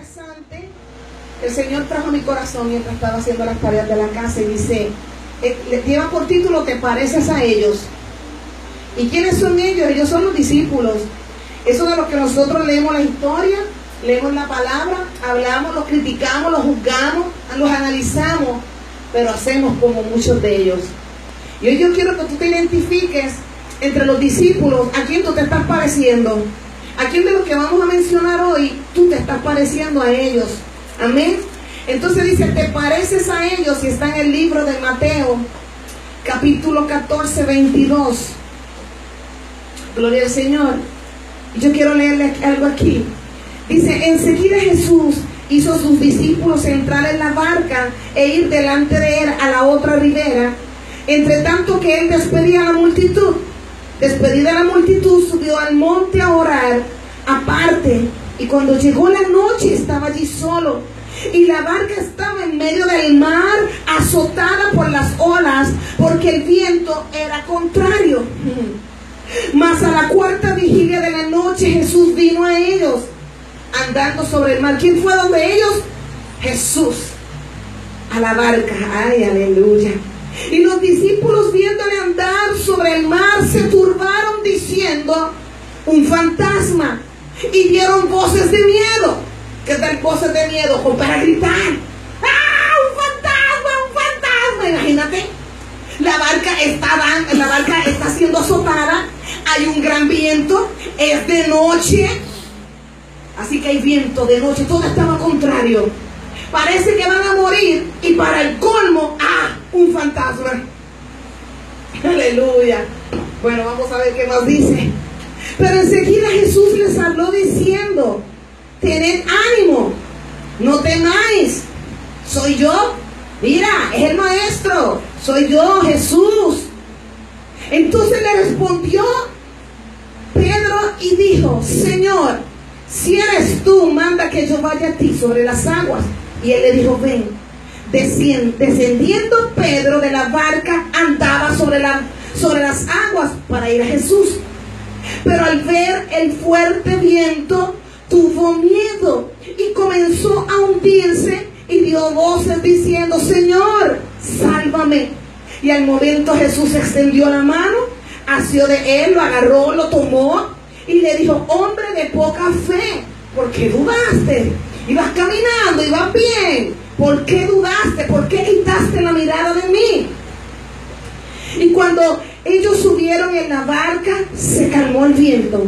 interesante. El Señor trajo a mi corazón mientras estaba haciendo las tareas de la casa y dice, le lleva por título, ¿te pareces a ellos? ¿Y quiénes son ellos? Ellos son los discípulos. Eso de lo que nosotros leemos la historia, leemos la palabra, hablamos, los criticamos, los juzgamos, los analizamos, pero hacemos como muchos de ellos. Y hoy yo quiero que tú te identifiques entre los discípulos, a quién tú te estás pareciendo. ¿A quién de los que vamos a mencionar hoy tú te estás pareciendo a ellos? Amén. Entonces dice, te pareces a ellos, y está en el libro de Mateo, capítulo 14, 22. Gloria al Señor. Yo quiero leerle algo aquí. Dice, enseguida Jesús hizo a sus discípulos entrar en la barca e ir delante de él a la otra ribera, entre tanto que él despedía a la multitud. Despedida la multitud, subió al monte a orar aparte, y cuando llegó la noche estaba allí solo, y la barca estaba en medio del mar, azotada por las olas, porque el viento era contrario. Mas a la cuarta vigilia de la noche Jesús vino a ellos, andando sobre el mar. ¿Quién fue donde ellos? Jesús, a la barca. Ay, aleluya. Y los discípulos, viéndole andar sobre el mar, se turbaron diciendo, un fantasma, y dieron voces de miedo. ¿Qué tal voces de miedo? Como para gritar, ¡ah, un fantasma, un fantasma! Imagínate, la barca está siendo azotada, hay un gran viento, es de noche, así que hay viento de noche, todo estaba contrario. Parece que van a morir, y para el colmo, un fantasma. Aleluya. Bueno, vamos a ver qué más dice. Pero enseguida Jesús les habló diciendo, tened ánimo, no temáis, soy yo. Mira, es el Maestro, soy yo, Jesús. Entonces le respondió Pedro y dijo, Señor, si eres tú, manda que yo vaya a ti sobre las aguas. Y él le dijo, ven. Descendiendo Pedro de la barca, andaba sobre las aguas para ir a Jesús. Pero al ver el fuerte viento, tuvo miedo y comenzó a hundirse y dio voces diciendo, Señor, sálvame. Y al momento Jesús extendió la mano, asió de él, lo agarró, lo tomó y le dijo, hombre de poca fe, ¿por qué dudaste? Ibas caminando, ibas bien. ¿Por qué dudaste? ¿Por qué quitaste la mirada de mí? Y cuando ellos subieron en la barca, se calmó el viento.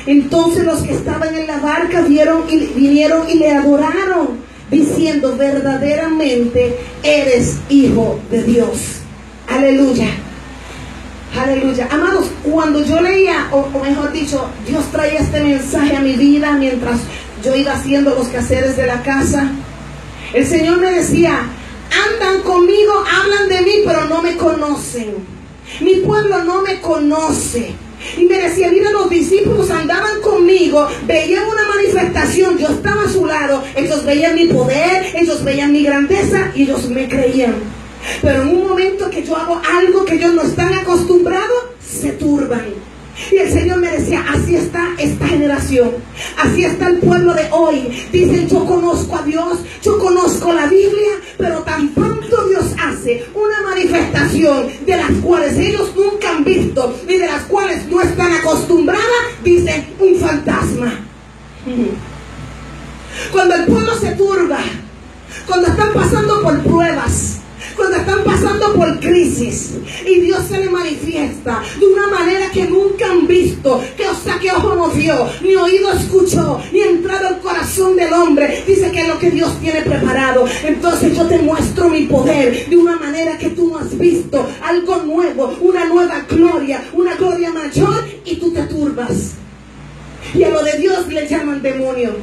Entonces los que estaban en la barca vinieron y le adoraron, diciendo, verdaderamente eres Hijo de Dios. Aleluya. Aleluya. Amados, cuando yo leía, o mejor dicho, Dios traía este mensaje a mi vida mientras yo iba haciendo los quehaceres de la casa, el Señor me decía, andan conmigo, hablan de mí, pero no me conocen. Mi pueblo no me conoce. Y me decía, mira, los discípulos andaban conmigo, veían una manifestación, yo estaba a su lado, ellos veían mi poder, ellos veían mi grandeza y ellos me creían. Pero en un momento que yo hago algo que ellos no están acostumbrados, se turban. Y el Señor me decía, así está esta generación, así está el pueblo de hoy. Dicen, yo conozco a Dios, yo conozco la Biblia, pero tan pronto Dios hace una manifestación de las cuales ellos nunca han visto y de las cuales no están acostumbradas, dicen, un fantasma. Cuando el pueblo se turba, cuando están pasando por pruebas, cuando están pasando por crisis y Dios se le manifiesta de una manera que nunca han visto, que ojo no vio, ni oído escuchó, ni entrado al corazón del hombre, dice que es lo que Dios tiene preparado. Entonces yo te muestro mi poder de una manera que tú no has visto, algo nuevo, una nueva gloria, una gloria mayor, y tú te turbas. Y a lo de Dios le llaman demonio,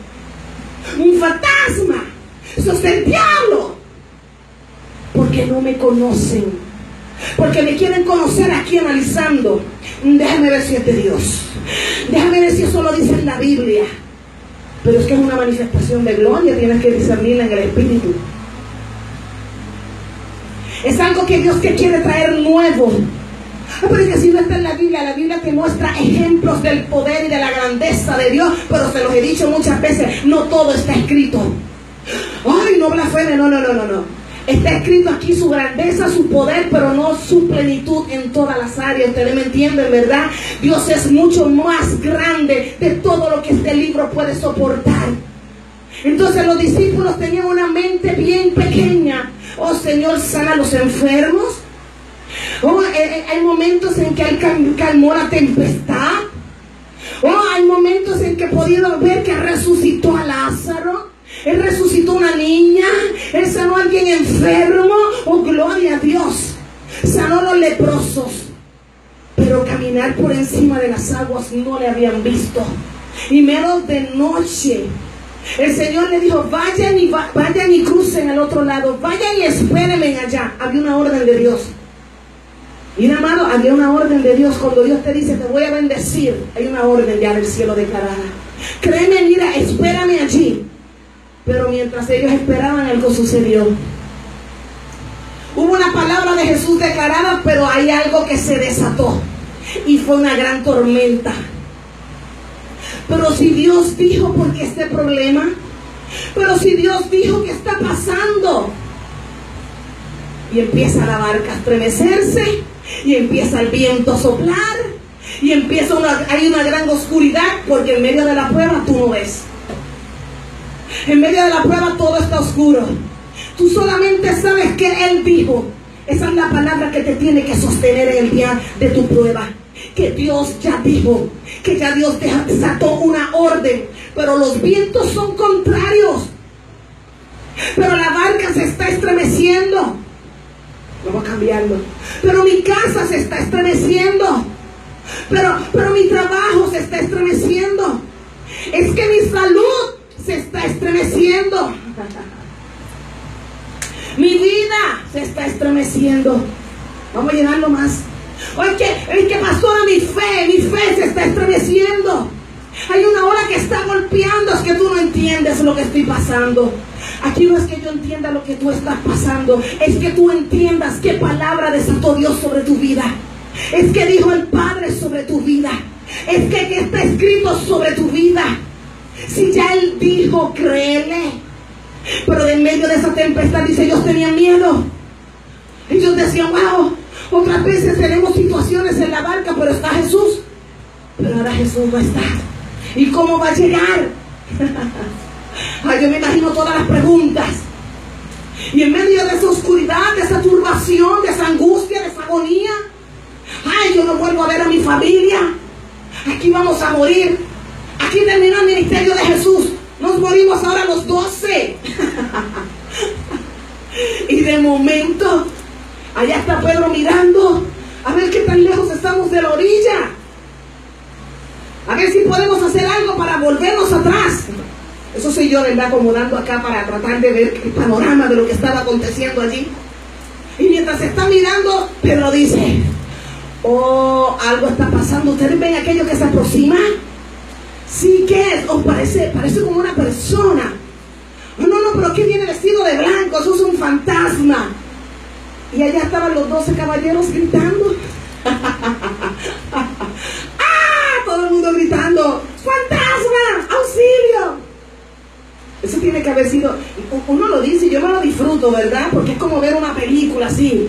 un fantasma, eso es el diablo. Porque no me conocen, porque me quieren conocer aquí analizando. Déjame ver si es de Dios, déjame ver si eso lo dice en la Biblia. Pero es que es una manifestación de gloria, tienes que discernirla en el Espíritu. Es algo que Dios te quiere traer nuevo. Pero es que si no está en la Biblia te muestra ejemplos del poder y de la grandeza de Dios. Pero se los he dicho muchas veces, no todo está escrito. Ay, no blasfeme, no. Está escrito aquí su grandeza, su poder, pero no su plenitud en todas las áreas. Ustedes me entienden, ¿verdad? Dios es mucho más grande de todo lo que este libro puede soportar. Entonces los discípulos tenían una mente bien pequeña. Oh Señor, sana a los enfermos. Oh, hay momentos en que Él calmó la tempestad. Oh, hay momentos en que pudieron ver que resucitó a Lázaro. Él resucitó una niña. Él sanó a alguien enfermo. Oh, gloria a Dios. Sanó a los leprosos. Pero caminar por encima de las aguas no le habían visto. Y menos de noche. El Señor le dijo, vayan y crucen al otro lado. Vayan y espérenme allá. Había una orden de Dios. Y amado, había una orden de Dios. Cuando Dios te dice, te voy a bendecir, hay una orden ya del cielo declarada. Créeme, mira, espérame allí. Pero mientras ellos esperaban, algo sucedió. Hubo una palabra de Jesús declarada, pero hay algo que se desató. Y fue una gran tormenta. Pero si Dios dijo, ¿por qué este problema? Pero si Dios dijo, ¿qué está pasando? Y empieza la barca a estremecerse. Y empieza el viento a soplar. Y hay una gran oscuridad. Porque en medio de la prueba tú no ves. En medio de la prueba todo está oscuro. Tú solamente sabes que Él dijo. Esa es la palabra que te tiene que sostener en el día de tu prueba. Que Dios ya dijo. Que ya Dios desató una orden. Pero los vientos son contrarios. Pero la barca se está estremeciendo. Vamos a cambiarlo. Pero mi casa se está estremeciendo. Pero mi trabajo se está estremeciendo. Es que mi salud se está estremeciendo. Mi vida se está estremeciendo. Vamos a llenarlo más. Oye, que pastora, mi fe se está estremeciendo. Hay una ola que está golpeando. Es que tú no entiendes lo que estoy pasando. Aquí no es que yo entienda lo que tú estás pasando. Es que tú entiendas qué palabra desató Dios sobre tu vida. Es que dijo el Padre sobre tu vida. Es que está escrito sobre tu vida. Si ya Él dijo, créele. Pero en medio de esa tempestad, dice, ellos tenían miedo. Ellos decían, wow, otras veces tenemos situaciones en la barca, pero está Jesús. Pero ahora Jesús no está. ¿Y cómo va a llegar? Ay, yo me imagino todas las preguntas. Y en medio de esa oscuridad, de esa turbación, de esa angustia, de esa agonía. Ay, yo no vuelvo a ver a mi familia. Aquí vamos a morir. Aquí terminó el ministerio de Jesús. Nos morimos ahora los 12. Y de momento, allá está Pedro mirando. A ver qué tan lejos estamos de la orilla. A ver si podemos hacer algo para volvernos atrás. Eso soy yo, ¿verdad? Acomodando acá para tratar de ver el panorama de lo que estaba aconteciendo allí. Y mientras se está mirando, Pedro dice, oh, algo está pasando. ¿Ustedes ven aquello que se aproxima? Sí, ¿qué es? Oh, parece como una persona. No, pero ¿qué viene vestido de blanco? Eso es un fantasma. Y allá estaban los 12 caballeros gritando. Todo el mundo gritando, ¡fantasma! ¡Auxilio! Eso tiene que haber sido, uno lo dice y yo no lo disfruto, ¿verdad? Porque es como ver una película así.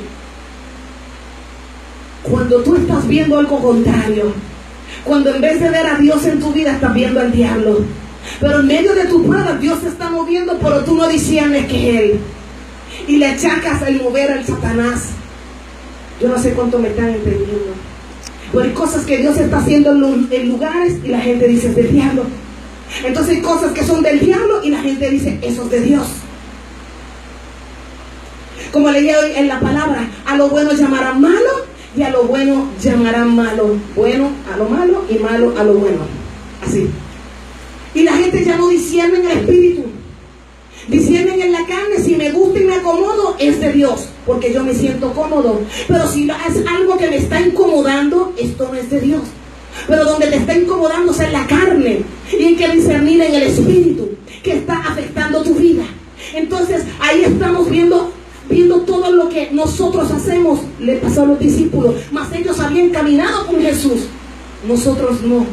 Cuando tú estás viendo algo contrario, cuando en vez de ver a Dios en tu vida estás viendo al diablo, pero en medio de tu prueba Dios se está moviendo, pero tú no disiernes que es Él, y le achacas el mover al Satanás. Yo no sé cuánto me están entendiendo. Pero hay cosas que Dios está haciendo en lugares y la gente dice es del diablo. Entonces hay cosas que son del diablo y la gente dice eso es de Dios. Como leía hoy en la palabra, a lo bueno llamarán malo y a lo bueno llamarán malo. Bueno a lo malo y malo a lo bueno. Así. Y la gente ya no discierne en el espíritu. Disciernen en la carne. Si me gusta y me acomodo, es de Dios, porque yo me siento cómodo. Pero si es algo que me está incomodando, esto no es de Dios. Pero donde te está incomodando es en la carne. Y hay que discernir en el espíritu que está afectando tu vida. Entonces ahí estamos viendo viendo todo lo que nosotros hacemos. Le pasó a los discípulos, mas ellos habían caminado con Jesús, nosotros no.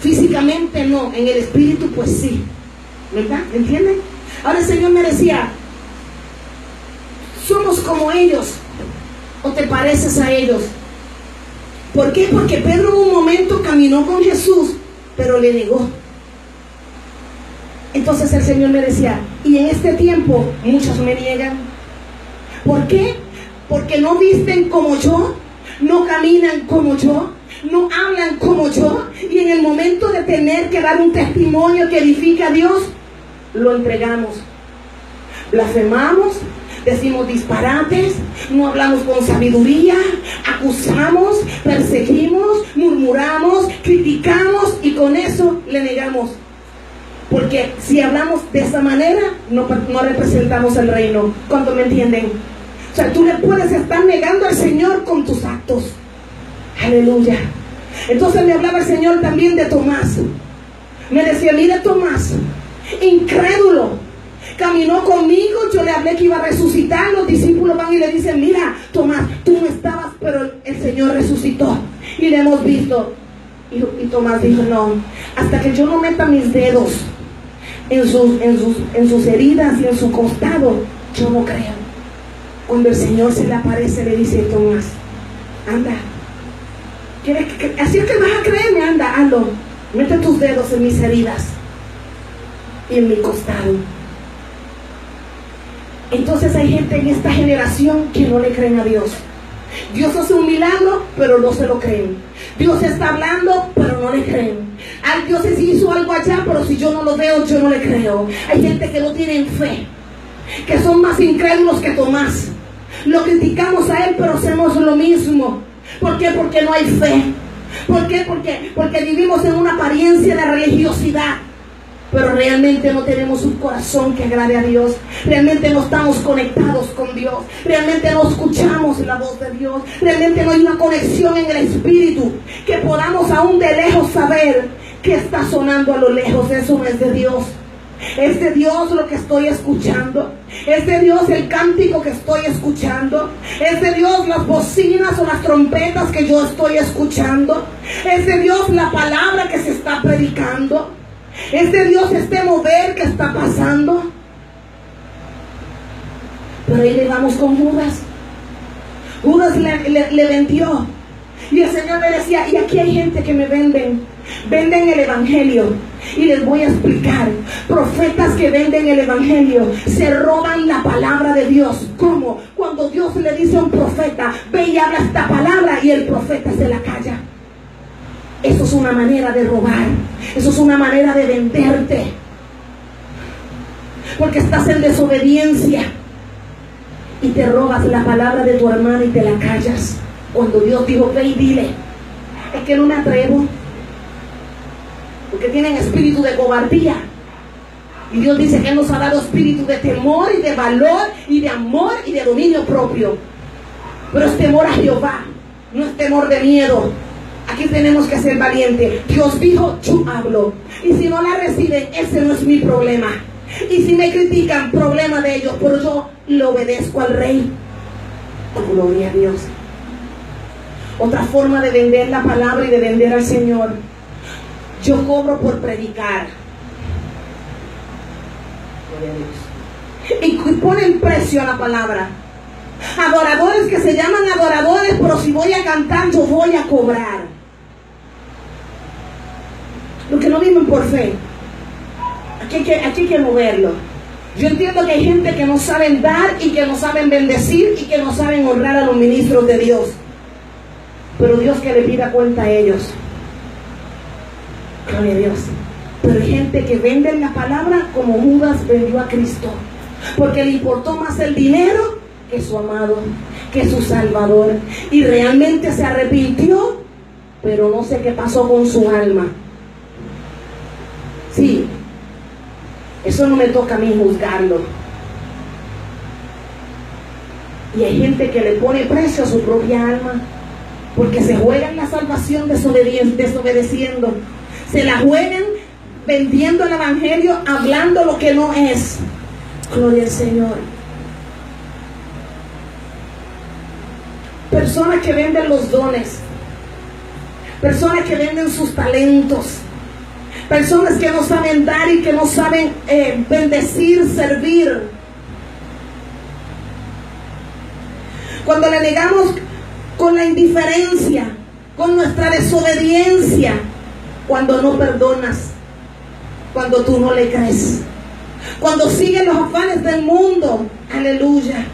Físicamente no, en el espíritu pues sí, ¿verdad? ¿Entienden? Ahora el Señor me decía, somos como ellos o te pareces a ellos. ¿Por qué? Porque Pedro en un momento caminó con Jesús, pero le negó. Entonces el Señor me decía, y en este tiempo muchos me niegan. ¿Por qué? Porque no visten como yo, no caminan como yo, no hablan como yo, y en el momento de tener que dar un testimonio que edifica a Dios, lo entregamos. Blasfemamos, decimos disparates, no hablamos con sabiduría, acusamos, perseguimos, murmuramos, criticamos, y con eso le negamos. Porque si hablamos de esa manera, no representamos el reino. ¿Cuánto me entienden? O sea, tú le puedes estar negando al Señor con tus actos. Aleluya. Entonces me hablaba el Señor también de Tomás. Me decía, mira Tomás, incrédulo, caminó conmigo, yo le hablé que iba a resucitar. Los discípulos van y le dicen, mira Tomás, tú no estabas, pero el Señor resucitó y le hemos visto. Y Tomás dijo, no, hasta que yo no meta mis dedos en sus heridas y en su costado, yo no creo. Cuando el Señor se le aparece, le dice, Tomás, anda, así es que vas a creerme, anda, ando, mete tus dedos en mis heridas y en mi costado. Entonces hay gente en esta generación que no le creen a Dios. Dios hace un milagro, pero no se lo creen. Dios está hablando, pero no le creen. Ay, Dios hizo algo allá, pero si yo no lo veo, yo no le creo. Hay gente que no tiene fe, que son más incrédulos que Tomás. Lo criticamos a él, pero hacemos lo mismo. ¿Por qué? Porque no hay fe. ¿Por qué? Porque vivimos en una apariencia de religiosidad, pero realmente no tenemos un corazón que agrade a Dios. Realmente no estamos conectados con Dios. Realmente no escuchamos la voz de Dios. Realmente no hay una conexión en el Espíritu, que podamos aún de lejos saber que está sonando a lo lejos. Eso no es de Dios. Es de Dios lo que estoy escuchando. Es de Dios el cántico que estoy escuchando. Es de Dios las bocinas o las trompetas que yo estoy escuchando. Es de Dios la palabra que se está predicando. Es de Dios este mover que está pasando. Pero ahí le vamos con Judas. Judas le vendió. Y el Señor me decía, y aquí hay gente que me venden el evangelio. Y les voy a explicar. Profetas que venden el evangelio se roban la palabra de Dios. ¿Cómo? Cuando Dios le dice a un profeta, ve y habla esta palabra, y el profeta se la calla. Eso es una manera de robar. Eso es una manera de venderte, porque estás en desobediencia y te robas la palabra de tu hermano y te la callas. Cuando Dios dijo, ve y dile, es que no me atrevo, porque tienen espíritu de cobardía. Y Dios dice que Él nos ha dado espíritu de temor y de valor y de amor y de dominio propio. Pero es temor a Jehová, no es temor de miedo. Aquí tenemos que ser valientes. Dios dijo, yo hablo. Y si no la reciben, ese no es mi problema. Y si me critican, problema de ellos. Pero yo le obedezco al Rey. Oh, gloria a Dios. Otra forma de vender la palabra y de vender al Señor. Yo cobro por predicar. Gloria a Dios. Y ponen precio a la palabra. Adoradores que se llaman adoradores, pero si voy a cantar, yo voy a cobrar. Los que no viven por fe, aquí hay que moverlo. Yo entiendo que hay gente que no saben dar y que no saben bendecir y que no saben honrar a los ministros de Dios, pero Dios que le pida cuenta a ellos. Gloria a Dios. Pero hay gente que vende la palabra como Judas vendió a Cristo, porque le importó más el dinero que su amado, que su Salvador, y realmente se arrepintió, pero no sé qué pasó con su alma. Sí, eso no me toca a mí juzgarlo. Y hay gente que le pone precio a su propia alma, porque se juegan la salvación desobedeciendo. Se la juegan vendiendo el evangelio, hablando lo que no es. Gloria al Señor. Personas que venden los dones, personas que venden sus talentos, personas que no saben dar y que no saben bendecir, servir. Cuando le negamos con la indiferencia, con nuestra desobediencia, cuando no perdonas, cuando tú no le crees, cuando sigues los afanes del mundo, aleluya,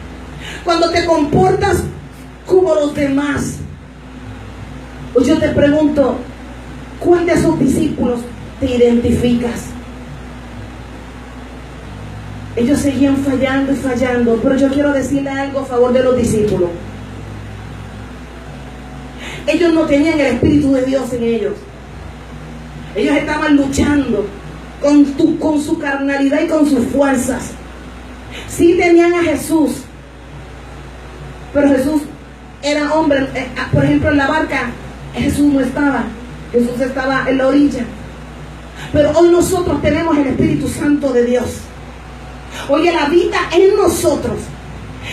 cuando te comportas como los demás. Pues yo te pregunto, ¿cuál de esos discípulos te identificas? Ellos seguían fallando y fallando, pero yo quiero decirle algo a favor de los discípulos. Ellos no tenían el Espíritu de Dios en ellos. Ellos estaban luchando con su carnalidad y con sus fuerzas. Sí tenían a Jesús, pero Jesús era hombre. Por ejemplo, en la barca Jesús no estaba. Jesús estaba en la orilla. Pero hoy nosotros tenemos el Espíritu Santo de Dios. Hoy Él habita en nosotros.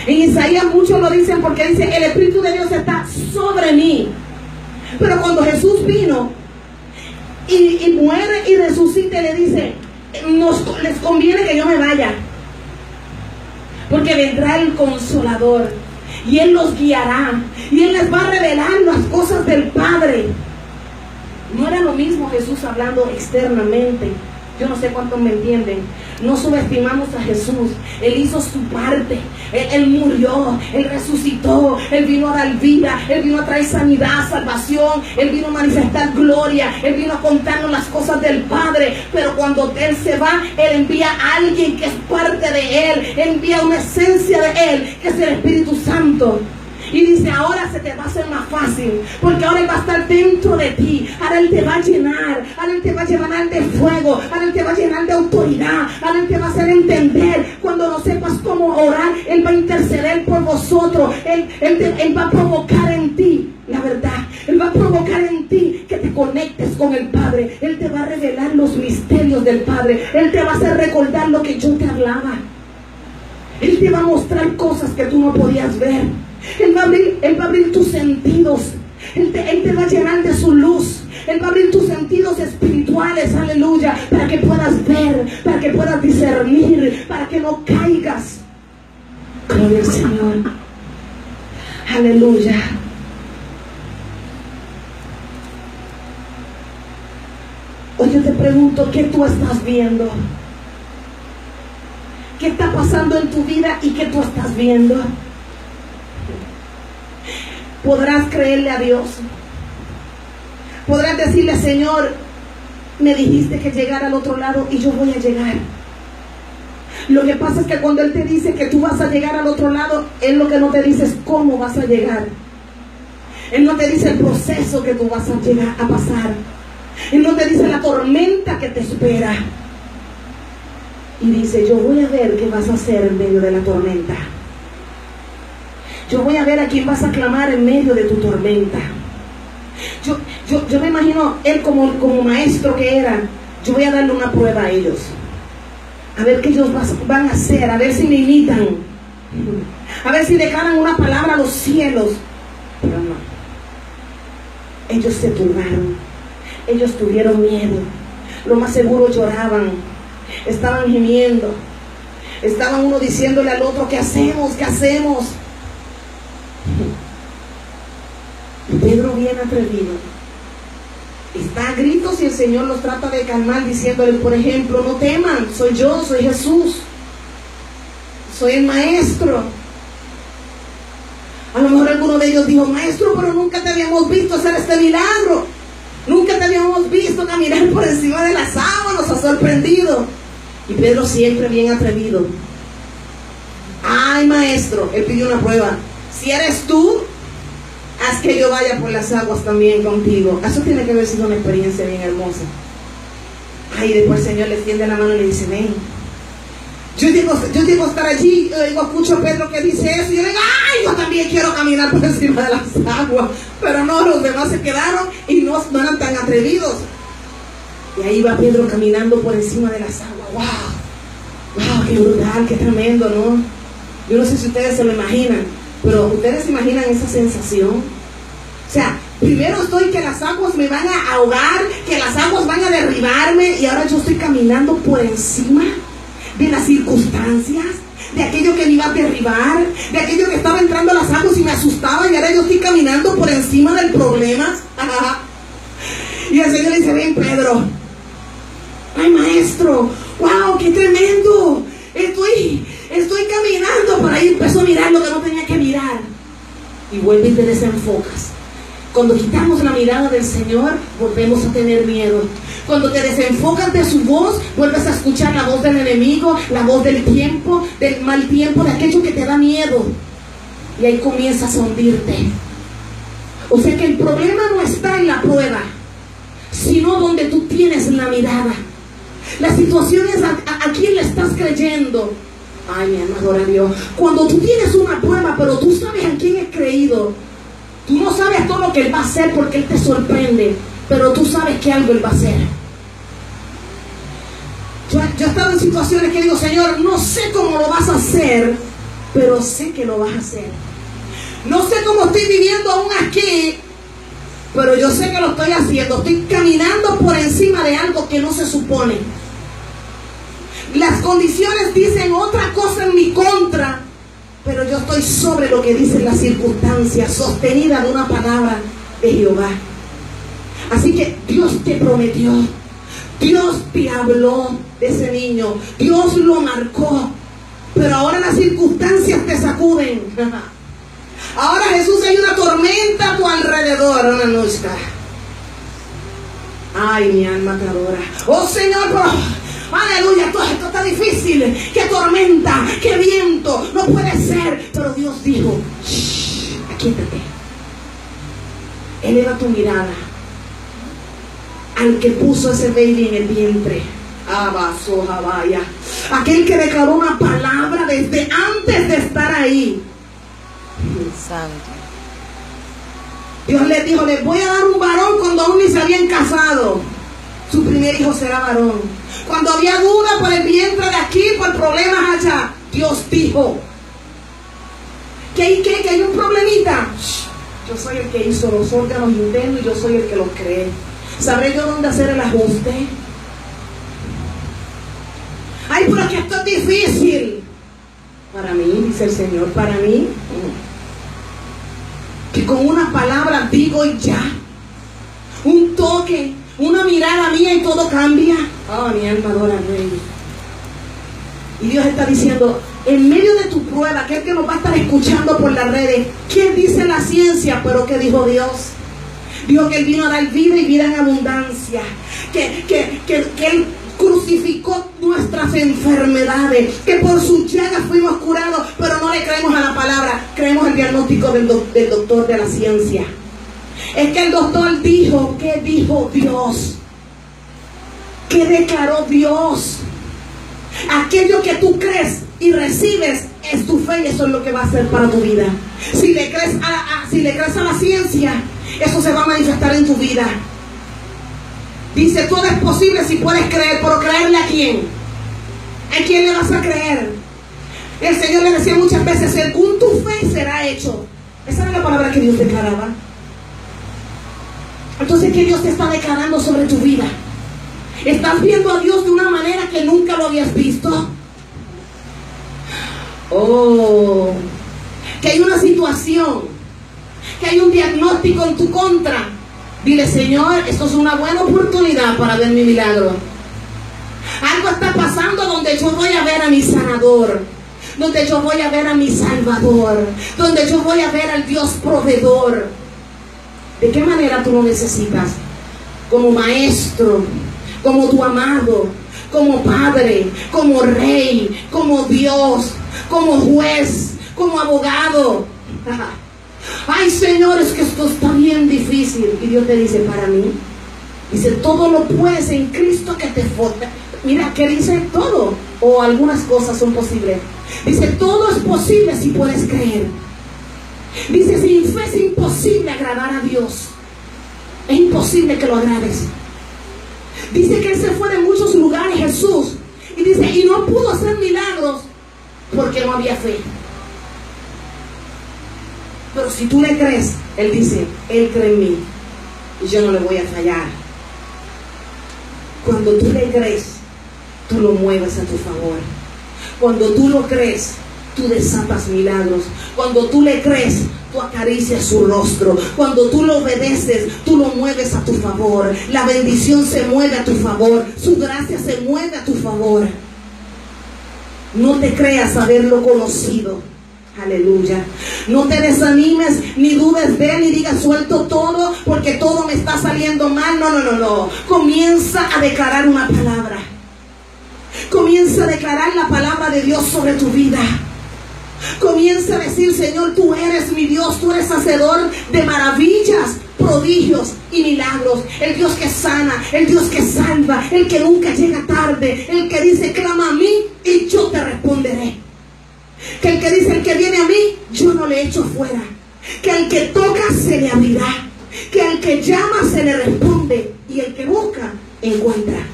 En Isaías muchos lo dicen porque dice: el Espíritu de Dios está sobre mí. Pero cuando Jesús vino y muere y resucita, le dice: les conviene que yo me vaya, porque vendrá el Consolador y Él los guiará y Él les va a revelar las cosas del Padre. No era lo mismo Jesús hablando externamente. Yo no sé cuántos me entienden. No subestimamos a Jesús. Él hizo su parte. Él murió, Él resucitó, Él vino a dar vida, Él vino a traer sanidad, salvación, Él vino a manifestar gloria, Él vino a contarnos las cosas del Padre. Pero cuando Él se va, Él envía a alguien que es parte de Él. Él envía una esencia de Él, que es el Espíritu Santo. Y dice: ahora se te va a hacer más fácil, porque ahora Él va a estar dentro de ti. Ahora Él te va a llenar, ahora Él te va a llenar de fuego, ahora Él te va a llenar de autoridad, ahora Él te va a hacer entender. Cuando no sepas cómo orar, Él va a interceder por vosotros. Él va a provocar en ti la verdad. Él va a provocar en ti que te conectes con el Padre. Él te va a revelar los misterios del Padre. Él te va a hacer recordar lo que yo te hablaba. Él te va a mostrar cosas que tú no podías ver. Él va a abrir tus sentidos. Él te va a llenar de su luz. Él va a abrir tus sentidos espirituales, aleluya, para que puedas ver, para que puedas discernir, para que no caigas. Gloria al Señor. Aleluya. Hoy yo te pregunto, ¿qué tú estás viendo? ¿Qué está pasando en tu vida y qué tú estás viendo? Podrás creerle a Dios. Podrás decirle: Señor, me dijiste que llegara al otro lado y yo voy a llegar. Lo que pasa es que cuando Él te dice que tú vas a llegar al otro lado, Él lo que no te dice es cómo vas a llegar. Él no te dice el proceso que tú vas a llegar a pasar. Él no te dice la tormenta que te espera. Y dice: yo voy a ver qué vas a hacer en medio de la tormenta. Yo voy a ver a quién vas a clamar en medio de tu tormenta. Yo me imagino Él como maestro que era. Yo voy a darle una prueba a ellos. A ver qué ellos van a hacer. A ver si me imitan. A ver si declaran una palabra a los cielos. Pero no. Ellos se turbaron. Ellos tuvieron miedo. Lo más seguro lloraban. Estaban gimiendo. Estaban uno diciéndole al otro: ¿qué hacemos? ¿Qué hacemos? Pedro, bien atrevido, está a gritos y el Señor los trata de calmar diciéndole, por ejemplo: no teman, soy yo, soy Jesús, soy el Maestro. A lo mejor alguno de ellos dijo: Maestro, pero nunca te habíamos visto hacer este milagro, nunca te habíamos visto caminar por encima de las aguas, nos ha sorprendido. Y Pedro, siempre bien atrevido: ay, Maestro, él pidió una prueba: si eres tú, haz que yo vaya por las aguas también contigo. Eso tiene que haber sido una experiencia bien hermosa. Ay, después el Señor le extiende la mano y le dice: ven. Yo llego a estar allí, yo escucho a Pedro que dice eso, y yo le digo: ay, yo también quiero caminar por encima de las aguas. Pero no, los demás se quedaron y no eran tan atrevidos. Y ahí va Pedro caminando por encima de las aguas. ¡Wow! ¡Wow! ¡Qué brutal! ¡Qué tremendo!, ¿no? Yo no sé si ustedes se lo imaginan. Pero ustedes se imaginan esa sensación. O sea, primero estoy que las aguas me van a ahogar, que las aguas van a derribarme, y ahora yo estoy caminando por encima de las circunstancias, de aquello que me iba a derribar, de aquello que estaba entrando a las aguas y me asustaba, y ahora yo estoy caminando por encima del problema. Y el Señor le dice: ven, Pedro. Ay, maestro, wow, qué tremendo. Estoy caminando por ahí. Empezó a mirar lo que no tenía que mirar. Y vuelve y te desenfocas. Cuando quitamos la mirada del Señor, volvemos a tener miedo. Cuando te desenfocas de su voz, vuelves a escuchar la voz del enemigo, la voz del tiempo, del mal tiempo, de aquello que te da miedo. Y ahí comienzas a hundirte. O sea que el problema no está en la prueba, sino donde tú tienes la mirada. La situación es a quién le estás creyendo. Ay, mi alma adora a Dios. Cuando tú tienes una prueba, pero tú sabes a quién es creído. Tú no sabes todo lo que Él va a hacer porque Él te sorprende, pero tú sabes que algo Él va a hacer. Yo he estado en situaciones que digo: Señor, no sé cómo lo vas a hacer, pero sé que lo vas a hacer. No sé cómo estoy viviendo aún aquí, pero yo sé que lo estoy haciendo. Estoy caminando por encima de algo que no se supone. Las condiciones dicen otra cosa en mi contra, pero yo estoy sobre lo que dicen las circunstancias, sostenida de una palabra de Jehová. Así que Dios te prometió, Dios te habló de ese niño, Dios lo marcó, pero ahora las circunstancias te sacuden. Ahora, Jesús, hay una tormenta a tu alrededor, una noche. Ay, mi alma te adora. Oh, Señor, aleluya, todo esto está difícil. Qué tormenta, qué viento, no puede ser. Pero Dios dijo: aquíétate. Eleva tu mirada al que puso ese baby en el vientre. Vaya. Aquel que declaró una palabra desde antes de estar ahí. Santo. Dios le dijo: les voy a dar un varón cuando aún ni se habían casado. Su primer hijo será varón. Cuando había duda por el vientre de aquí, por problemas allá, Dios dijo: ¿que hay un problemita? Yo soy el que hizo los órganos internos y yo soy el que los creé. ¿Sabré yo dónde hacer el ajuste? Ay, pero es que esto es difícil. Para mí, dice el Señor, para mí, que con una palabra digo y ya, un toque, una mirada mía y todo cambia. Mi alma adora al Rey. Y Dios está diciendo: en medio de tu prueba, aquel que nos va a estar escuchando por las redes, ¿qué dice la ciencia? Pero ¿qué dijo Dios? Dijo que Él vino a dar vida y vida en abundancia, que Él crucificó nuestras enfermedades, que por sus llagas fuimos curados. Pero no le creemos a la palabra, creemos el diagnóstico del doctor de la ciencia. Es que el doctor dijo: ¿qué dijo Dios? ¿Qué declaró Dios? Aquello que tú crees y recibes es tu fe, y eso es lo que va a hacer para tu vida. Si le crees a la ciencia, eso se va a manifestar en tu vida. Dice: todo es posible si puedes creer, pero ¿creerle a quién? ¿A quién le vas a creer? El Señor le decía muchas veces: según tu fe será hecho. Esa era la palabra que Dios declaraba. Entonces, ¿qué Dios te está declarando sobre tu vida? ¿Estás viendo a Dios de una manera que nunca lo habías visto? Que hay una situación, que hay un diagnóstico en tu contra. Dile: Señor, esto es una buena oportunidad para ver mi milagro. Algo está pasando donde yo voy a ver a mi sanador, donde yo voy a ver a mi salvador, donde yo voy a ver al Dios proveedor. ¿De qué manera tú lo necesitas? Como maestro, como tu amado, como padre, como rey, como Dios, como juez, como abogado. Ay, Señor, es que esto está bien difícil. Y Dios te dice: para mí, dice, todo lo puedes en Cristo que te fortalece. Mira, ¿qué dice? Todo o algunas cosas son posibles. Dice: todo es posible si puedes creer. Dice: sin fe es imposible agradar a Dios. Es imposible que lo agrades. Dice que Él se fue de muchos lugares, Jesús, y dice: y no pudo hacer milagros porque no había fe. Pero si tú le crees, Él dice, Él cree en mí y yo no le voy a fallar. Cuando tú le crees, tú lo mueves a tu favor. Cuando tú lo crees, tú desatas milagros. Cuando tú le crees, tú acaricias su rostro. Cuando tú lo obedeces, tú lo mueves a tu favor. La bendición se mueve a tu favor. Su gracia se mueve a tu favor. No te creas haberlo conocido. Aleluya. No te desanimes, ni dudes de él, ni digas suelto todo porque todo me está saliendo mal. No. Comienza a declarar una palabra. Comienza a declarar la palabra de Dios sobre tu vida. Comienza a decir, Señor, tú eres mi Dios, tú eres hacedor de maravillas, prodigios y milagros. El Dios que sana, el Dios que salva, el que nunca llega tarde, el que dice, clama a mí y yo te responderé. Que el que dice, el que viene a mí, yo no le echo fuera. Que al que toca se le abrirá. Que al que llama se le responde. Y el que busca, encuentra.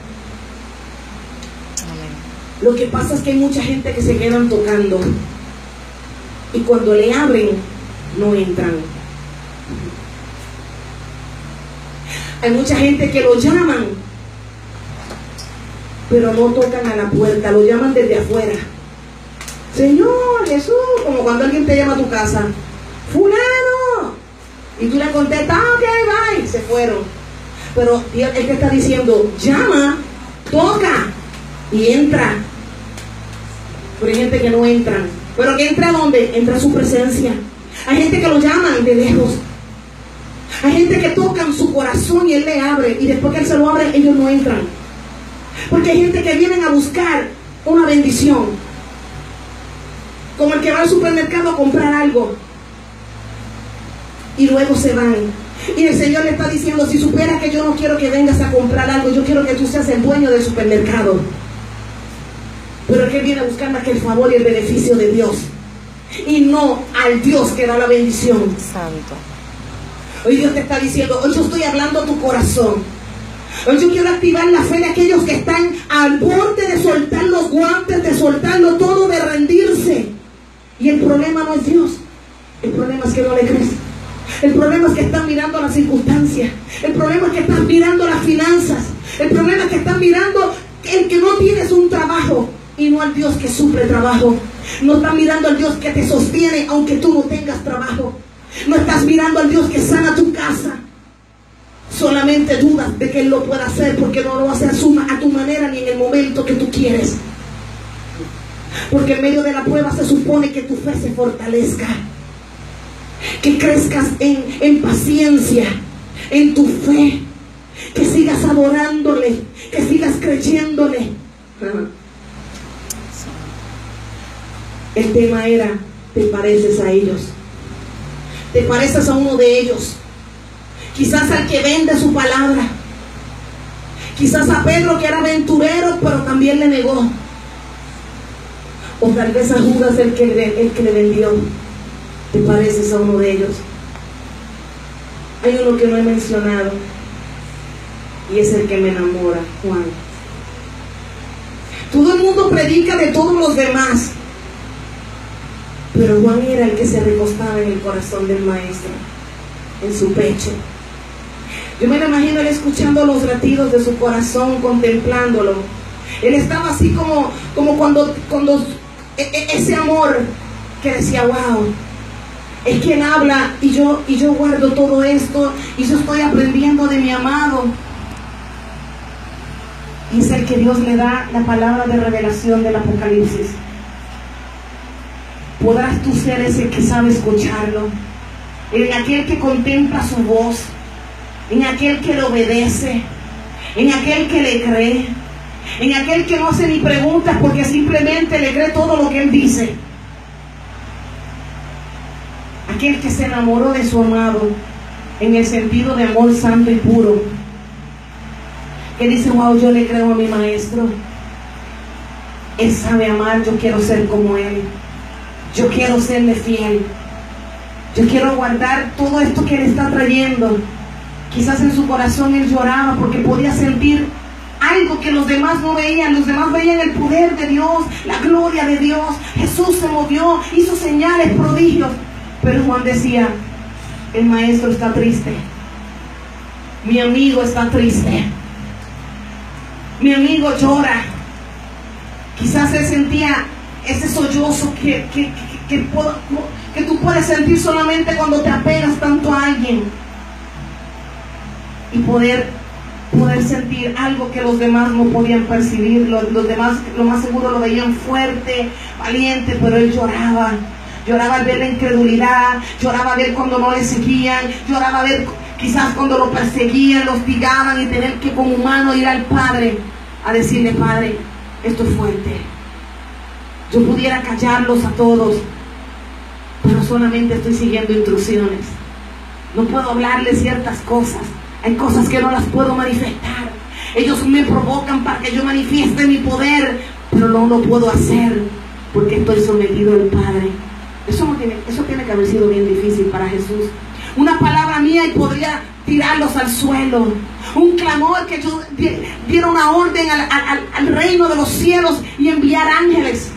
Lo que pasa es que hay mucha gente que se quedan tocando y cuando le abren, no entran. Hay mucha gente que lo llaman, pero no tocan a la puerta, lo llaman desde afuera. Señor Jesús, como cuando alguien te llama a tu casa, fulano, y tú le contestas, ok, bye, se fueron. Pero Él te está diciendo, llama, toca y entra. Pero hay gente que no entran. ¿Pero que entra a dónde? Entra a su presencia. Hay gente que lo llaman de lejos. Hay gente que tocan su corazón y Él le abre. Y después que Él se lo abre, ellos no entran. Porque hay gente que vienen a buscar una bendición. Como el que va al supermercado a comprar algo. Y luego se van. Y el Señor le está diciendo, si supieras que yo no quiero que vengas a comprar algo, yo quiero que tú seas el dueño del supermercado. Pero es que Él viene a buscar más que el favor y el beneficio de Dios. Y no al Dios que da la bendición. Santo. Hoy Dios te está diciendo, hoy yo estoy hablando a tu corazón. Hoy yo quiero activar la fe de aquellos que están al borde de soltar los guantes, de soltarlo todo, de rendirse. Y el problema no es Dios. El problema es que no le crees. El problema es que están mirando las circunstancias. El problema es que están mirando las finanzas. El problema es que están mirando el que no tienes un trabajo. Y no al Dios que suple trabajo. No estás mirando al Dios que te sostiene aunque tú no tengas trabajo. No estás mirando al Dios que sana tu casa. Solamente dudas de que Él lo pueda hacer porque no lo va a hacer a tu manera ni en el momento que tú quieres. Porque en medio de la prueba se supone que tu fe se fortalezca. Que crezcas en paciencia, en tu fe. Que sigas adorándole, que sigas creyéndole. El tema era, te pareces a ellos. Te pareces a uno de ellos. Quizás al que vende su palabra. Quizás a Pedro, que era aventurero, pero también le negó. O tal vez a Judas, el que le vendió. Te pareces a uno de ellos. Hay uno que no he mencionado y es el que me enamora, Juan. Todo el mundo predica de todos los demás, pero Juan era el que se recostaba en el corazón del maestro, en su pecho. Yo me lo imagino él escuchando los latidos de su corazón, contemplándolo. Él estaba así como cuando ese amor que decía, wow, es que Él habla y yo guardo todo esto y yo estoy aprendiendo de mi amado. Y es el que Dios le da la palabra de revelación del Apocalipsis. Podrás tú ser ese que sabe escucharlo, en aquel que contempla su voz, en aquel que le obedece, en aquel que le cree, en aquel que no hace ni preguntas porque simplemente le cree todo lo que Él dice. Aquel que se enamoró de su amado en el sentido de amor santo y puro, que dice, wow, yo le creo a mi maestro, Él sabe amar, yo quiero ser como Él, yo quiero serle fiel, yo quiero guardar todo esto que Él está trayendo. Quizás en su corazón Él lloraba porque podía sentir algo que los demás no veían. Los demás veían el poder de Dios, la gloria de Dios. Jesús se movió, hizo señales, prodigios. Pero Juan decía, el maestro está triste, mi amigo está triste, mi amigo llora. Quizás él sentía ese sollozo que tú puedes sentir solamente cuando te apegas tanto a alguien, y poder sentir algo que los demás no podían percibir. Los demás lo más seguro lo veían fuerte, valiente, pero él lloraba. Lloraba al ver la incredulidad, lloraba a ver cuando no le seguían, lloraba a ver quizás cuando lo perseguían, lo hostigaban, y tener que como humano ir al Padre a decirle: Padre, esto es fuerte. Yo pudiera callarlos a todos, pero solamente estoy siguiendo instrucciones. No puedo hablarles ciertas cosas. Hay cosas que no las puedo manifestar. Ellos me provocan para que yo manifieste mi poder, pero no lo puedo hacer porque estoy sometido al Padre. Eso tiene que haber sido bien difícil para Jesús. Una palabra mía y podría tirarlos al suelo. Un clamor que yo diera una orden al reino de los cielos y enviar ángeles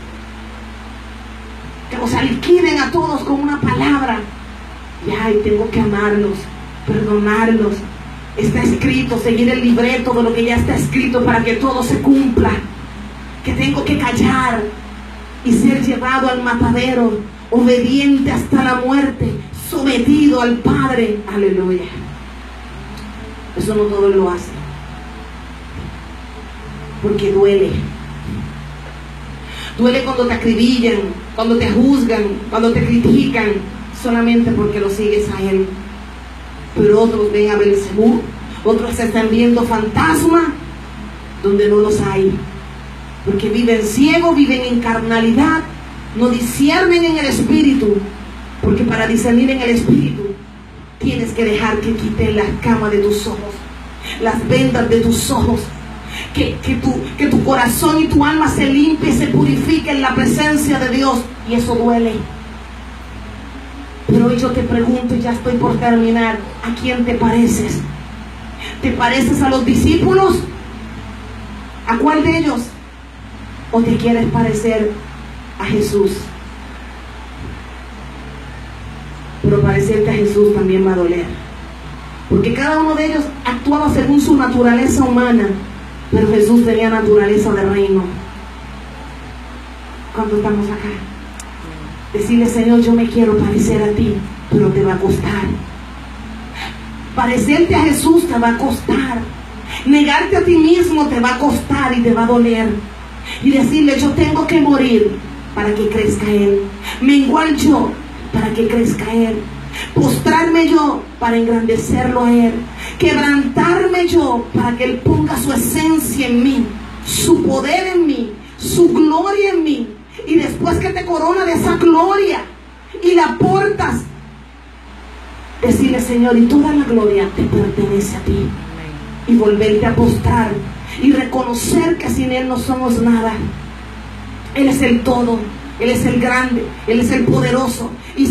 que los liquiden a todos con una palabra. Y tengo que amarlos, perdonarlos. Está escrito, seguir el libreto de lo que ya está escrito para que todo se cumpla. Que tengo que callar y ser llevado al matadero, obediente hasta la muerte, sometido al Padre. Aleluya. Eso no todo lo hace, porque duele. Duele cuando te acribillan, cuando te juzgan, cuando te critican, solamente porque lo sigues a Él. Pero otros ven a Belcebú, otros están viendo fantasmas donde no los hay, porque viven ciegos, viven en carnalidad, no disciernen en el espíritu, porque para discernir en el espíritu tienes que dejar que quiten las camas de tus ojos, las vendas de tus ojos, que tu corazón y tu alma se limpie y se purifique en la presencia de Dios, y eso duele. Pero hoy yo te pregunto, y ya estoy por terminar, ¿a quién te pareces? ¿Te pareces a los discípulos? ¿A cuál de ellos? ¿O te quieres parecer a Jesús? Pero parecerte a Jesús también va a doler, porque cada uno de ellos actuaba según su naturaleza humana, pero Jesús tenía naturaleza de reino. ¿Cuántos estamos acá? Decirle: Señor, yo me quiero parecer a ti, pero te va a costar. Parecerte a Jesús te va a costar. Negarte a ti mismo te va a costar y te va a doler. Y decirle: yo tengo que morir para que crezca Él. Menguar yo para que crezca Él. Postrarme yo para engrandecerlo a Él. Quebrantarme yo para que Él ponga su esencia en mí, su poder en mí, su gloria en mí. Y después que te corona de esa gloria y la portas, decirle: Señor, y toda la gloria te pertenece a ti. Y volverte a postrar y reconocer que sin Él no somos nada. Él es el todo, Él es el grande, Él es el poderoso. Y